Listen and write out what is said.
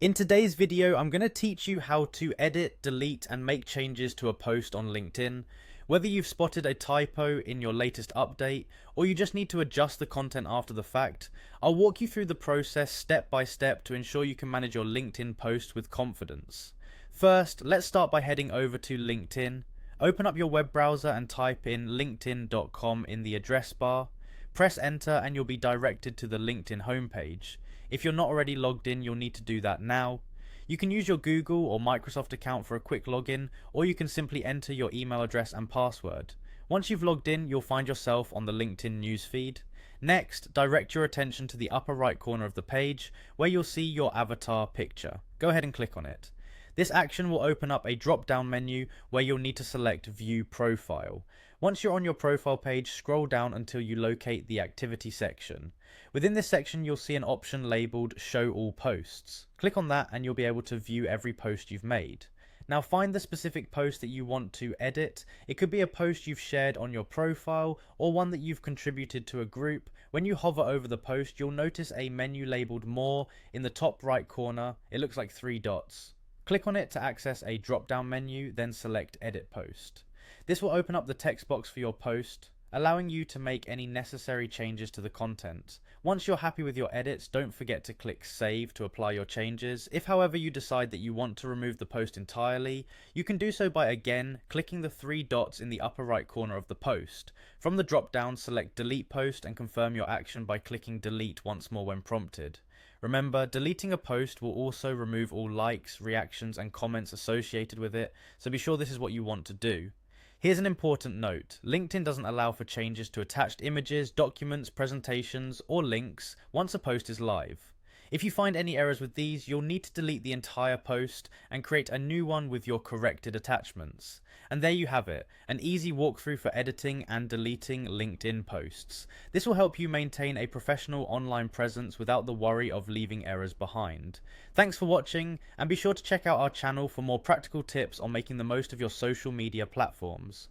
In today's video, I'm going to teach you how to edit, delete, and make changes to a post on LinkedIn. Whether you've spotted a typo in your latest update, or you just need to adjust the content after the fact, I'll walk you through the process step by step to ensure you can manage your LinkedIn posts with confidence. First, let's start by heading over to LinkedIn. Open up your web browser and type in linkedin.com in the address bar. Press enter and you'll be directed to the LinkedIn homepage. If you're not already logged in, you'll need to do that now. You can use your Google or Microsoft account for a quick login, or you can simply enter your email address and password. Once you've logged in, you'll find yourself on the LinkedIn newsfeed. Next, direct your attention to the upper right corner of the page, where you'll see your avatar picture. Go ahead and click on it. This action will open up a drop-down menu where you'll need to select View Profile. Once you're on your profile page, scroll down until you locate the Activity section. Within this section, you'll see an option labeled Show All Posts. Click on that and you'll be able to view every post you've made. Now find the specific post that you want to edit. It could be a post you've shared on your profile or one that you've contributed to a group. When you hover over the post, you'll notice a menu labeled More in the top right corner. It looks like 3 dots. Click on it to access a drop-down menu, then select Edit Post. This will open up the text box for your post, allowing you to make any necessary changes to the content. Once you're happy with your edits, don't forget to click Save to apply your changes. If however you decide that you want to remove the post entirely, you can do so by again clicking the 3 dots in the upper right corner of the post. From the drop-down, select Delete Post and confirm your action by clicking Delete once more when prompted. Remember, deleting a post will also remove all likes, reactions, and comments associated with it, so be sure this is what you want to do. Here's an important note. LinkedIn doesn't allow for changes to attached images, documents, presentations, or links once a post is live. If you find any errors with these, you'll need to delete the entire post and create a new one with your corrected attachments. And there you have it, an easy walkthrough for editing and deleting LinkedIn posts. This will help you maintain a professional online presence without the worry of leaving errors behind. Thanks for watching, and be sure to check out our channel for more practical tips on making the most of your social media platforms.